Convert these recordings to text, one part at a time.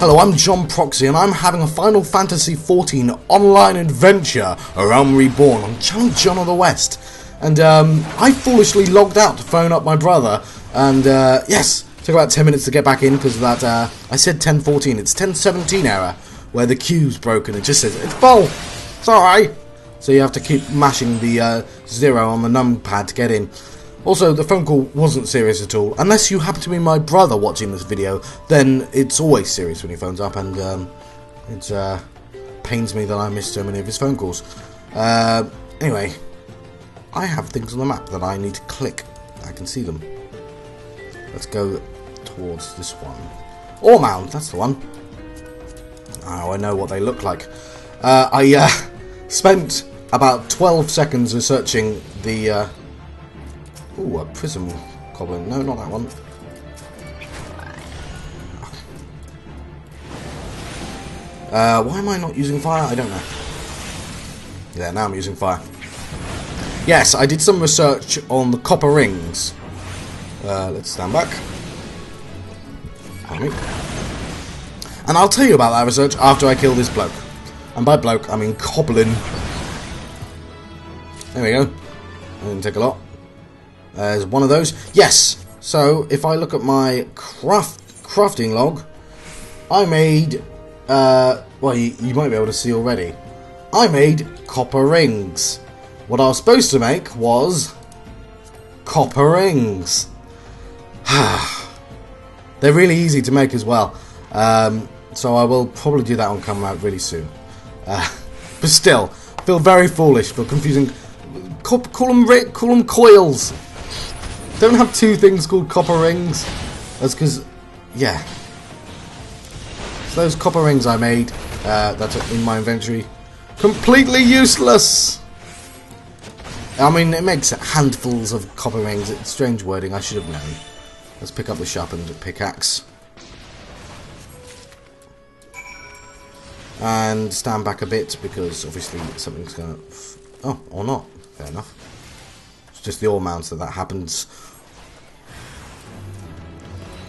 Hello, I'm John Proxy, and I'm having a Final Fantasy XIV online adventure around Reborn on Channel John of the West. And I foolishly logged out to phone up my brother, and yes, took about 10 minutes to get back in because of that. I said 10:14, it's 10:17 error, where the queue's broken. It just says it's full. Sorry. So you have to keep mashing the 0 on the numpad to get in. Also, the phone call wasn't serious at all. Unless you happen to be my brother watching this video, then it's always serious when he phones up, and it pains me that I missed so many of his phone calls. Anyway, I have things on the map that I need to click. I can see them. Let's go towards this one. Ore mound, that's the one. Oh, I know what they look like. I spent about 12 seconds researching the... Ooh, a prism goblin. No, not that one. Why am I not using fire? I don't know. Yeah, now I'm using fire. Yes, I did some research on the copper rings. Let's stand back. Pardon me. And I'll tell you about that research after I kill this bloke. And by bloke, I mean goblin. There we go. That didn't take a lot. There's one of those. Yes. So if I look at my crafting log, I made. Well, you might be able to see already. I made copper rings. What I was supposed to make was copper rings. They're really easy to make as well. So I will probably do that one coming out really soon. But still, feel very foolish for confusing. Call them coils. Don't have two things called copper rings. That's because, yeah. So those copper rings I made, that's in my inventory, completely useless. I mean, it makes handfuls of copper rings. It's strange wording. I should have known. Let's pick up the sharpened pickaxe. And stand back a bit because obviously something's going to... Oh, or not. Fair enough. It's just the ore mounds that happens.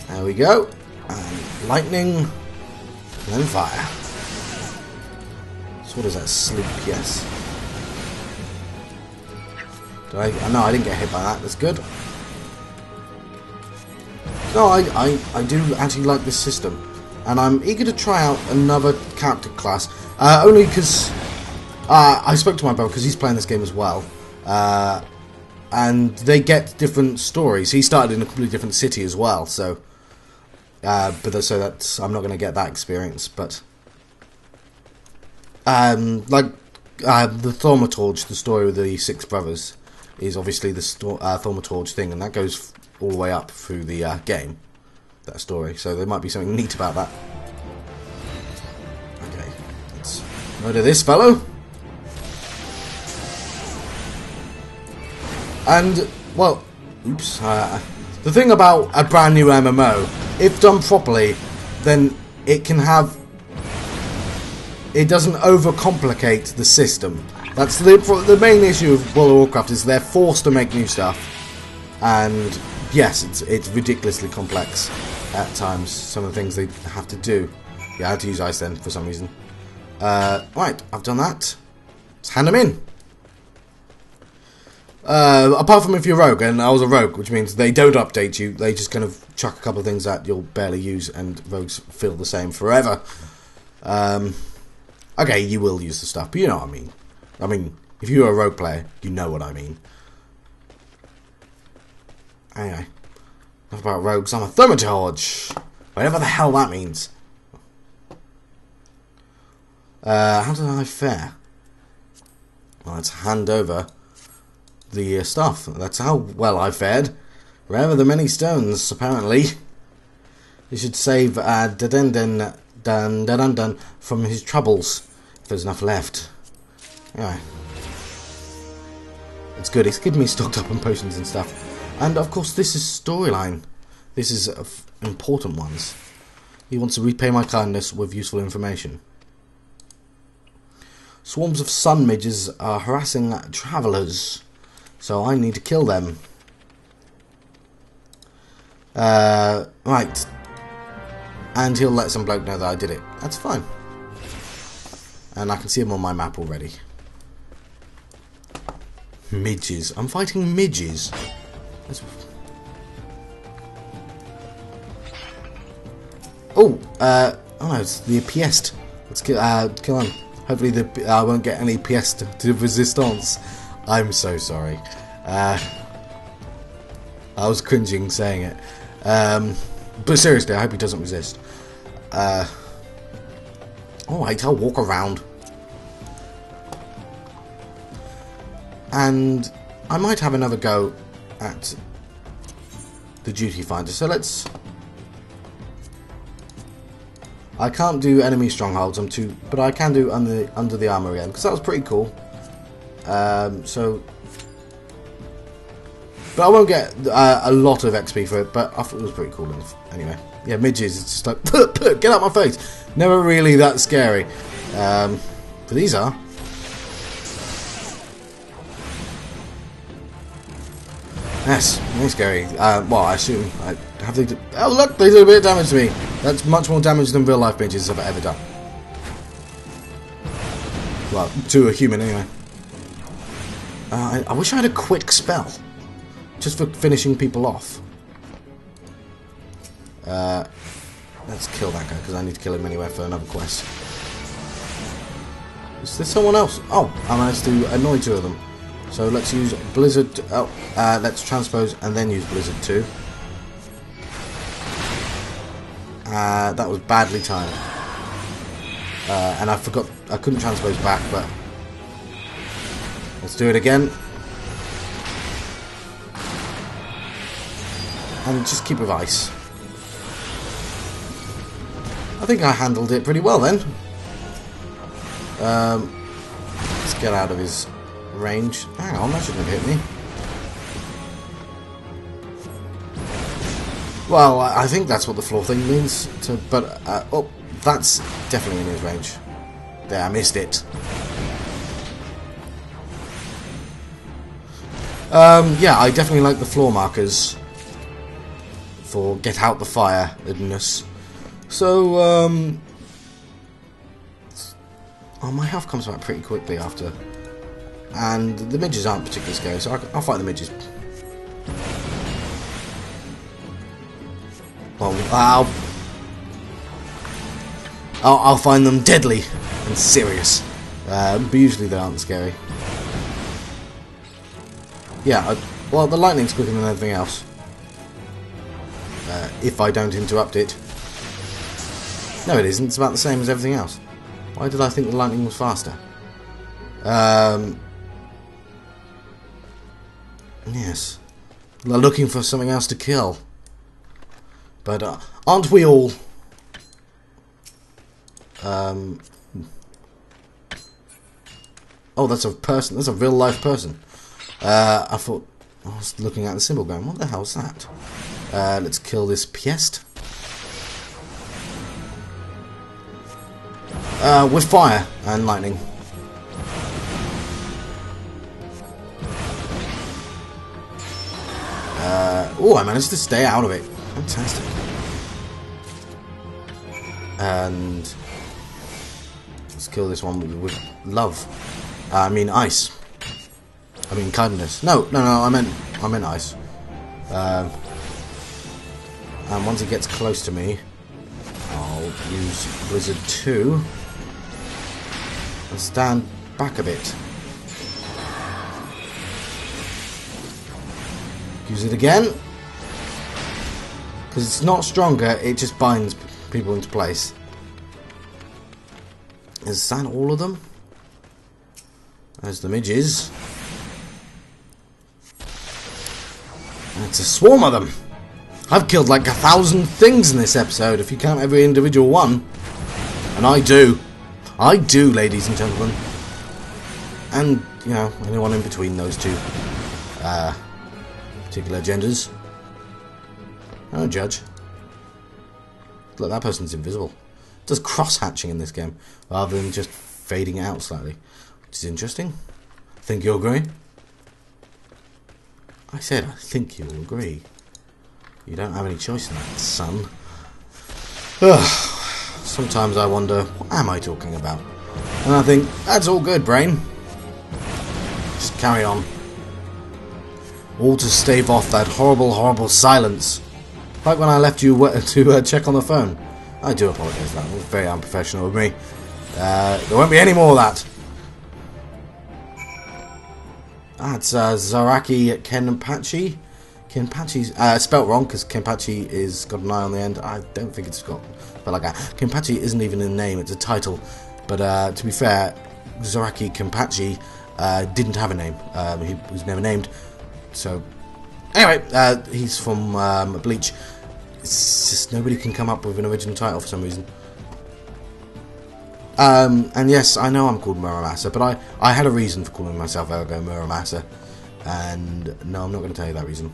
There we go. And lightning. And then fire. So what is that? Sleep, yes. No, I didn't get hit by that. That's good. No, I do actually like this system. And I'm eager to try out another character class. Only because I spoke to my brother because he's playing this game as well. And they get different stories. He started in a completely different city as well, so... so that's I'm not going to get that experience, but like the Thaumaturge, the story of the 6 brothers, is obviously the Thaumaturge thing, and that goes all the way up through the game. That story, so there might be something neat about that. Okay, let's murder this fellow. And well, oops. The thing about a brand new MMO, if done properly, then it can have... It doesn't overcomplicate the system. That's the main issue of World of Warcraft, is they're forced to make new stuff. And yes, it's ridiculously complex at times, some of the things they have to do. Yeah, I had to use ice then for some reason. Right, I've done that. Let's hand them in. Apart from if you're rogue, and I was a rogue, which means they don't update you, they just kind of chuck a couple of things that you'll barely use, and rogues feel the same forever. Okay, you will use the stuff, but you know what I mean. I mean, if you're a rogue player, you know what I mean. Anyway, enough about rogues, I'm a Thaumaturge, whatever the hell that means. How did I fare? Well, let's hand over the stuff. That's how well I fared. Rather than many stones, apparently. He should save dun from his troubles, if there's enough left. Anyway. It's good, it's keeping me stocked up on potions and stuff. And of course this is storyline. This is important ones. He wants to repay my kindness with useful information. Swarms of sun midges are harassing travellers. So I need to kill them. Right. and he'll let some bloke know that I did it. That's fine. And I can see him on my map already. Midges. I'm fighting midges. Oh no, it's the pièce. Let's kill on. Hopefully I won't get any pièce de resistance. I'm so sorry. I was cringing saying it. But seriously, I hope he doesn't resist. Alright, I'll walk around. And I might have another go at the duty finder. So let's... I can't do enemy strongholds, but I can do under the armory end, because that was pretty cool. So... But I won't get a lot of XP for it, but I thought it was pretty cool anyway. Yeah, midges, it's just like, get out my face! Never really that scary. But these are. Yes, very scary. Well, I assume I have to... Oh look, they did a bit of damage to me. That's much more damage than real life midges have ever done. Well, to a human anyway. I wish I had a quick spell. Just for finishing people off. Let's kill that guy, because I need to kill him anyway for another quest. Is there someone else? Oh, I managed to annoy two of them. So let's use Blizzard... Oh, let's transpose and then use Blizzard 2. That was badly timed. And I forgot... I couldn't transpose back, but... Let's do it again. And just keep with ice. I think I handled it pretty well then. Let's get out of his range. Hang on, that shouldn't have hit me. Well, I think that's what the floor thing means. But oh, that's definitely in his range. There, I missed it. Yeah, I definitely like the floor markers for get out the fire-ness. So, oh, my health comes back pretty quickly after. And the midges aren't particularly scary, so I'll fight the midges. Well, I'll find them deadly and serious. But usually they aren't scary. Yeah, well, the lightning's quicker than anything else. If I don't interrupt it. No, it isn't. It's about the same as everything else. Why did I think the lightning was faster? Yes. They're looking for something else to kill. But aren't we all? Oh, that's a person. That's a real life person. I thought I was looking at the symbol going, what the hell's that? Let's kill this pièce. With fire and lightning. Oh, I managed to stay out of it. Fantastic. And let's kill this one with love. I mean ice. I mean kindness. No, I meant ice. And once he gets close to me, I'll use Blizzard 2 and stand back a bit. Use it again. Because it's not stronger, it just binds people into place. Is that all of them? There's the midges. And it's a swarm of them. I've killed like 1,000 things in this episode, if you count every individual one. And I do. I do, ladies and gentlemen. And, you know, anyone in between those two particular genders. I don't judge. Look, that person's invisible. It does cross-hatching in this game, rather than just fading out slightly. Which is interesting. Think you'll agree? I said I think you'll agree. You don't have any choice in that, son. Sometimes I wonder, what am I talking about? And I think, that's all good, brain. Just carry on. All to stave off that horrible, horrible silence. Like when I left you to check on the phone. I do apologise, that was very unprofessional of me. There won't be any more of that. That's Zaraki Kenpachi. Kenpachi's spelt wrong because Kenpachi is got an I on the end. I don't think it's got spelled like that. Kenpachi isn't even a name; it's a title. But to be fair, Zaraki Kenpachi didn't have a name. He was never named. So anyway, he's from Bleach. It's just nobody can come up with an original title for some reason. And yes, I know I'm called Muramasa, but I had a reason for calling myself Ergo Muramasa. And no, I'm not going to tell you that reason.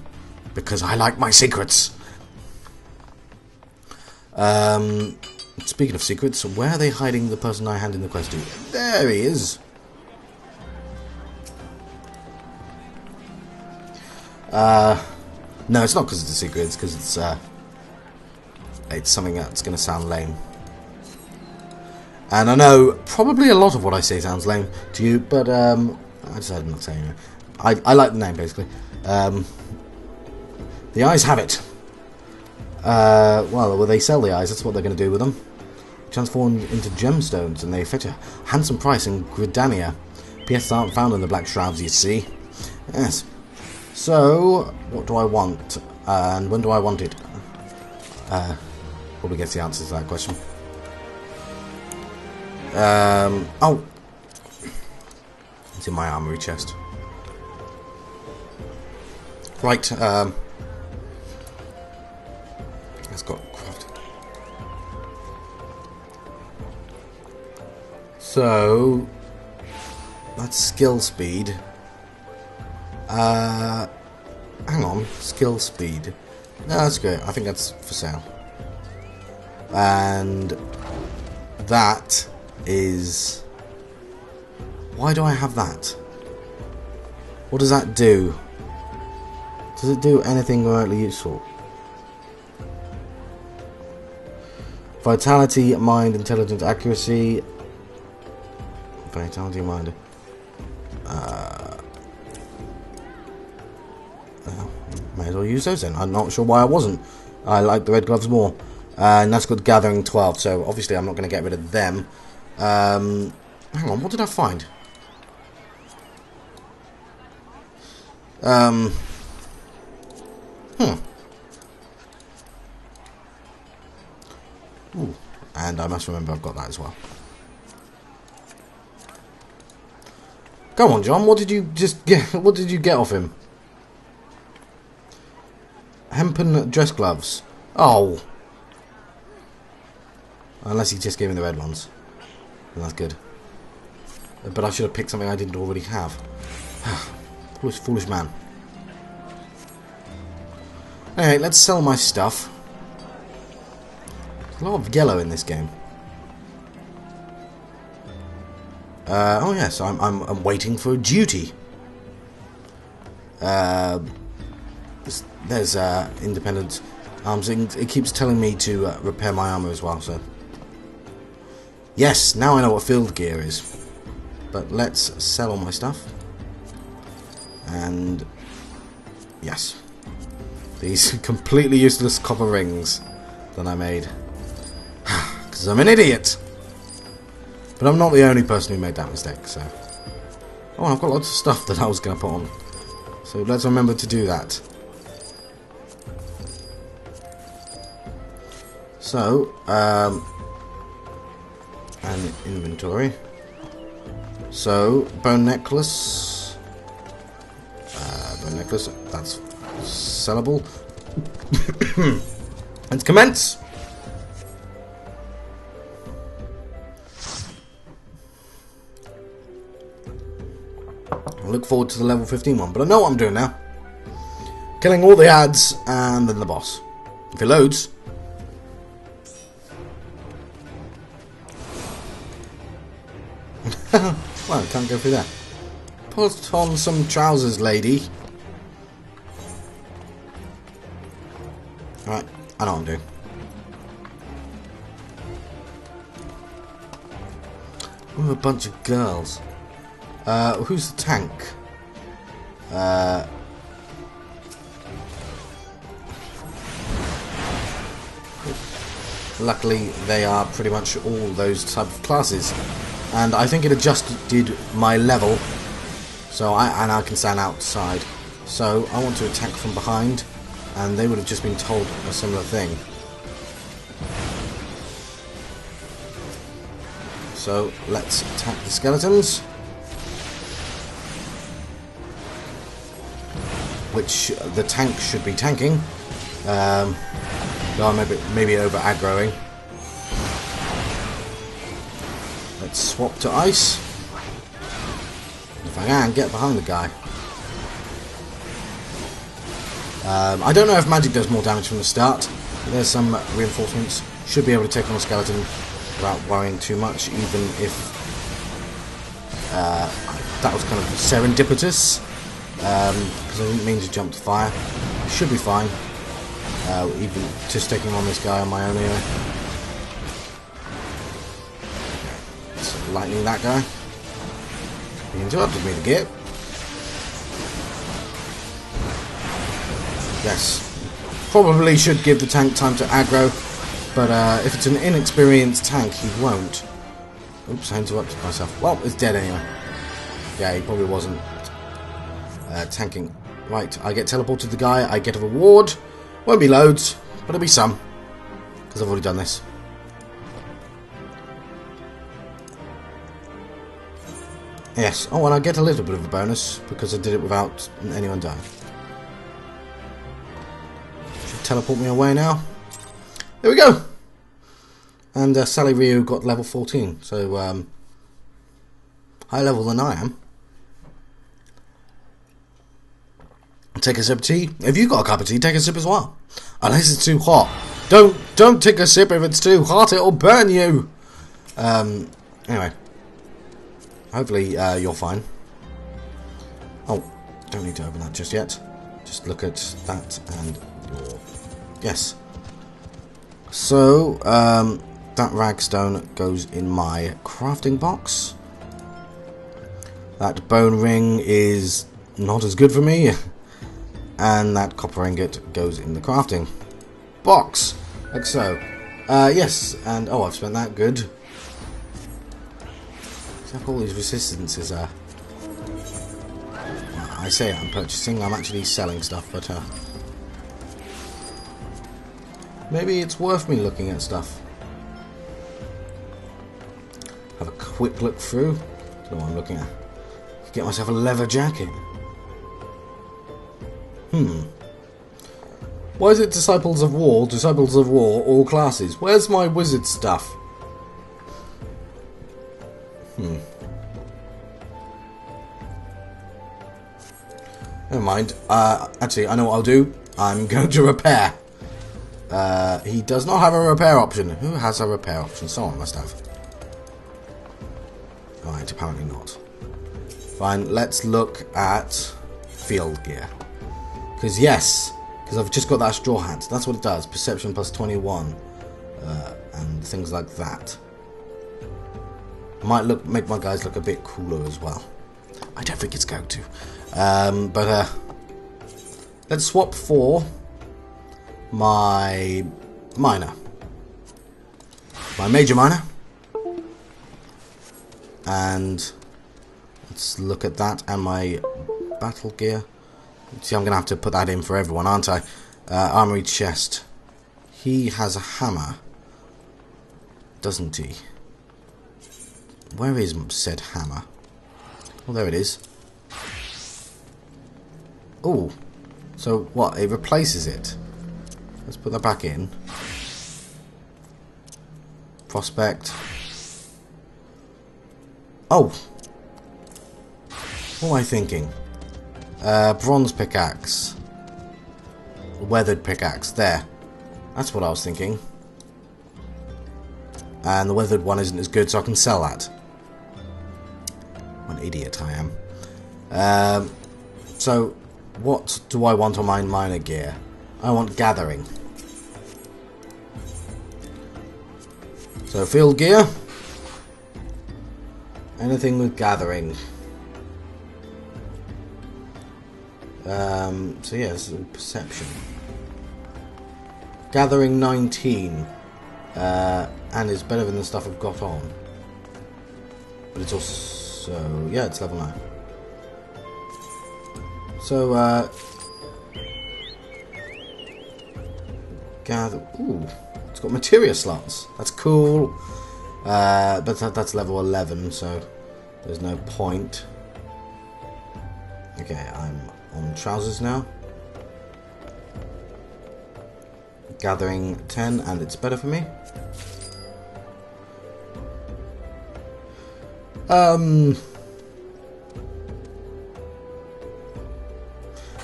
Because I like my secrets. Speaking of secrets, where are they hiding the person I handed the quest to? There he is. No, it's not because it's a secret, it's because it's something that's going to sound lame. And I know probably a lot of what I say sounds lame to you, but I decided not to say it. I like the name, basically. The eyes have it. Well, they sell the eyes, that's what they're going to do with them. Transform into gemstones, and they fetch a handsome price in Gridania. Pieces aren't found in the Black Shrouds, you see. Yes. So, what do I want? And when do I want it? Probably gets the answers to that question. Oh. It's in my armory chest. Right, it's got crafted. So, that's skill speed. Hang on, skill speed. No, that's good. I think that's for sale. And that is... Why do I have that? What does that do? Does it do anything remotely useful? Vitality, mind, intelligence, accuracy. Vitality, mind. May as well use those then. I'm not sure why I wasn't. I like the red gloves more. And that's got gathering 12, so obviously I'm not going to get rid of them. Hang on, what did I find? Ooh, and I must remember I've got that as well. Come on, John. What did you just get? What did you get off him? Hempen dress gloves. Oh. Unless he just gave me the red ones. And that's good. But I should have picked something I didn't already have. Foolish man. Anyway, let's sell my stuff. There's a lot of yellow in this game. Oh yes, I'm waiting for a duty. There's independent arms. It keeps telling me to repair my armor as well. So yes, now I know what field gear is. But let's sell all my stuff. And yes, these completely useless copper rings that I made because I'm an idiot. But I'm not the only person who made that mistake, so... Oh, I've got lots of stuff that I was going to put on. So let's remember to do that. So, and inventory. So, bone necklace. Bone necklace, that's sellable. Let's commence! I look forward to the level 15 one, but I know what I'm doing now. Killing all the ads and then the boss. If it loads. Well, I can't go through that. Put on some trousers, lady. Right, I know what I'm doing. with a bunch of girls. Who's the tank? Luckily, they are pretty much all those type of classes, and I think it adjusted my level, so I can stand outside. So I want to attack from behind, and they would have just been told a similar thing. So let's attack the skeletons, which the tank should be tanking. Maybe over aggroing. Let's swap to ice. If I can get behind the guy. I don't know if magic does more damage from the start. There's some reinforcements. Should be able to take on a skeleton without worrying too much, even if that was kind of serendipitous, because I didn't mean to jump to fire. I should be fine. Even just taking on this guy on my own anyway. So, lightning that guy. He interrupted me to get. Yes. Probably should give the tank time to aggro, but if it's an inexperienced tank, he won't. Oops, I interrupted myself. Well, it's dead anyway. Yeah, he probably wasn't tanking. Right, I get teleported to the guy, I get a reward. Won't be loads, but it'll be some, because I've already done this. Yes, oh, and I get a little bit of a bonus, because I did it without anyone dying. Should teleport me away now. There we go! And Sally Ryu got level 14, so higher level than I am. Take a sip of tea. If you got a cup of tea, take a sip as well. Unless it's too hot. Don't take a sip if it's too hot. It'll burn you. Anyway, hopefully you're fine. Oh, don't need to open that just yet. Just look at that and your yes. So that ragstone goes in my crafting box. That bone ring is not as good for me. And that copper ingot goes in the crafting box, like so. Yes, and oh, I've spent that good. Except all these resistances are. I say I'm purchasing, I'm actually selling stuff, but maybe it's worth me looking at stuff. Have a quick look through. Don't know what I'm looking at. Get myself a leather jacket. Why is it Disciples of War, all classes? Where's my wizard stuff? Never mind. Actually, I know what I'll do. I'm going to repair. He does not have a repair option. Who has a repair option? Someone must have. Right, apparently not. Fine, let's look at field gear. Because yes, because I've just got that straw hat. That's what it does. Perception plus 21. And things like that. Might make my guys look a bit cooler as well. I don't think it's going to. But let's swap for my miner. My major miner. And let's look at that and my battle gear. See, I'm going to have to put that in for everyone, aren't I? Armory chest. He has a hammer, doesn't he? Where is said hammer? Oh, there it is. Oh, so what? It replaces it. Let's put that back in. Prospect. Oh. What am I thinking? Bronze pickaxe. Weathered pickaxe. There. That's what I was thinking. And the weathered one isn't as good, so I can sell that. What an idiot I am. So, what do I want on my miner gear? I want gathering. So, field gear. Anything with gathering. So yeah, this is perception. Gathering 19. And it's better than the stuff I've got on. But it's also... yeah, it's level 9. So, gather... ooh, it's got materia slots. That's cool. But that's level 11, so there's no point. Okay, I'm on trousers now. Gathering 10, and it's better for me.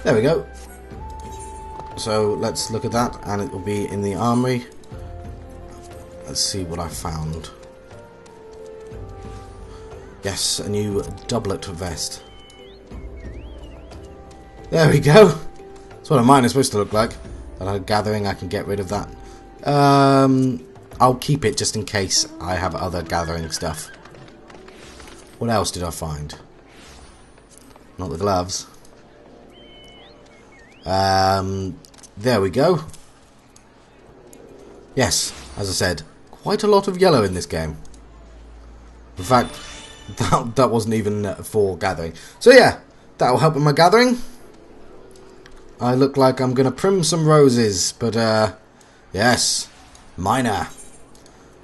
There we go. So let's look at that, and it will be in the armory. Let's see what I found. Yes, a new doublet vest. There we go. That's what mine is supposed to look like. That gathering, I can get rid of that. I'll keep it just in case I have other gathering stuff. What else did I find? Not the gloves. There we go. Yes, as I said, quite a lot of yellow in this game. In fact, that wasn't even for gathering. So yeah, that'll help with my gathering. I look like I'm going to prim some roses, but yes, minor.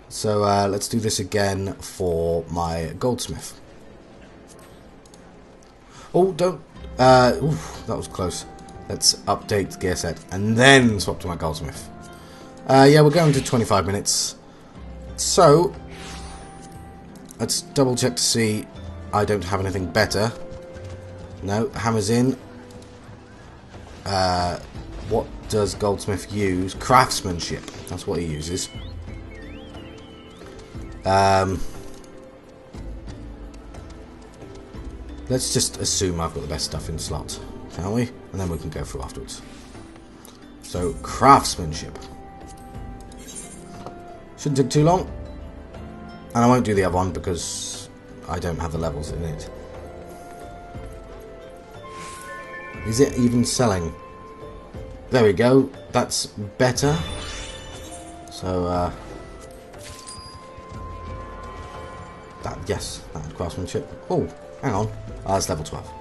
So let's do this again for my goldsmith. Oh, don't... oof, that was close. Let's update the gear set and then swap to my goldsmith. Yeah, we're going to 25 minutes. So, let's double check to see I don't have anything better. No, hammer's in. What does goldsmith use? Craftsmanship. That's what he uses. Let's just assume I've got the best stuff in slot, shall we? And then we can go through afterwards. So, craftsmanship. Shouldn't take too long. And I won't do the other one because I don't have the levels in it. Is it even selling? There we go. That's better. So, yes, that craftsmanship. Oh, hang on. Ah, it's level 12.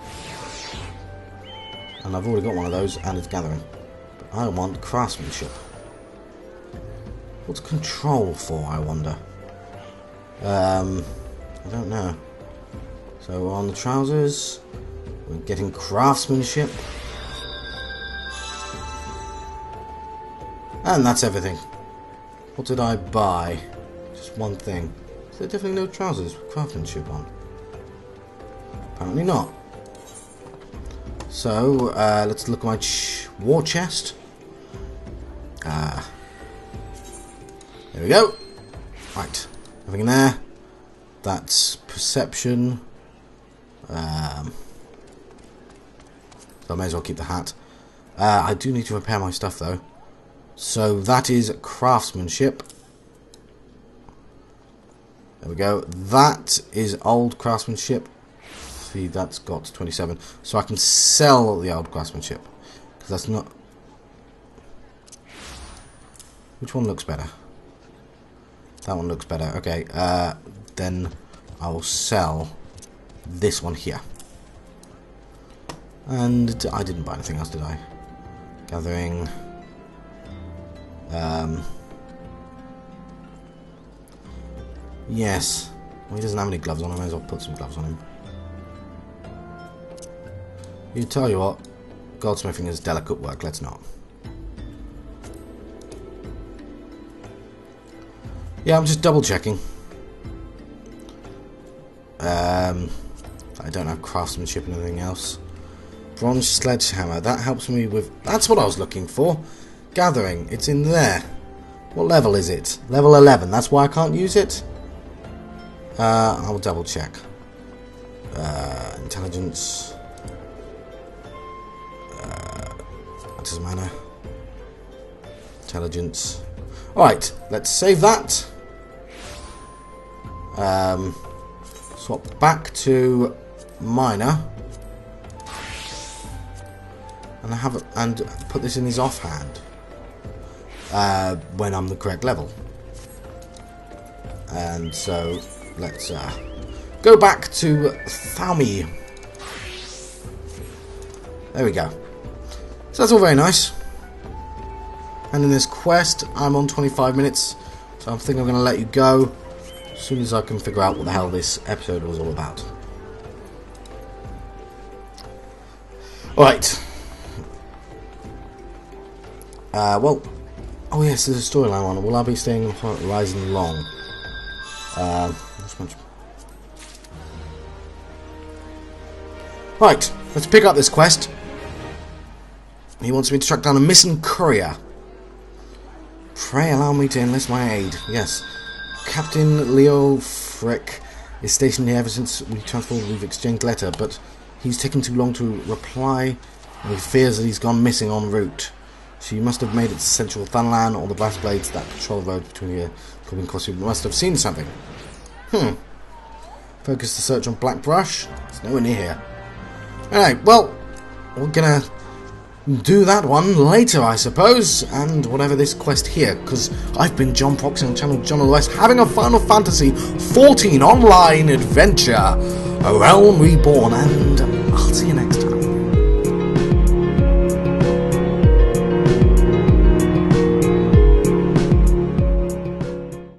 And I've already got one of those, and it's gathering. But I want craftsmanship. What's control for, I wonder? I don't know. So on the trousers, we're getting craftsmanship. And that's everything. What did I buy? Just one thing. Is there definitely no trousers with craftsmanship on? Apparently not. So, let's look at my war chest. There we go. Right. Everything in there. That's perception. So I may as well keep the hat. I do need to repair my stuff though. So that is craftsmanship. There we go. That is old craftsmanship. See, that's got 27. So I can sell the old craftsmanship. Because that's not... Which one looks better? That one looks better. Okay, then I will sell this one here. And I didn't buy anything else, did I? Gathering... Yes. Well, he doesn't have any gloves on. I may as well put some gloves on him. You tell you what, goldsmithing is delicate work. Let's not. Yeah, I'm just double checking. I don't have craftsmanship and anything else. Bronze sledgehammer. That helps me with... That's what I was looking for. Gathering. It's in there. What level is it? Level 11. That's why I can't use it? I'll double check. Intelligence. That doesn't matter. Intelligence. Alright, let's save that. swap back to minor, and put this in his offhand when I'm the correct level. And so let's go back to Thami. There we go. So that's all very nice. And in this quest, I'm on 25 minutes, so I think I'm going to let you go as soon as I can figure out what the hell this episode was all about. Alright. Well, oh yes, there's a storyline on it. Will I be staying on Horizon long? Right, let's pick up this quest. He wants me to track down a missing courier. Pray allow me to enlist my aid. Yes. Captain Leo Frick is stationed here ever since we've exchanged letter, but he's taken too long to reply, and he fears that he's gone missing en route. So you must have made it to central Thunlan, or the blast blades that patrol the road between here. You must have seen something. Focus the search on Blackbrush. It's nowhere near here. Alright, well, we're gonna do that one later, I suppose, and whatever this quest here, because I've been John Proxy on channel John of the West, having a Final Fantasy XIV online adventure, A Realm Reborn, and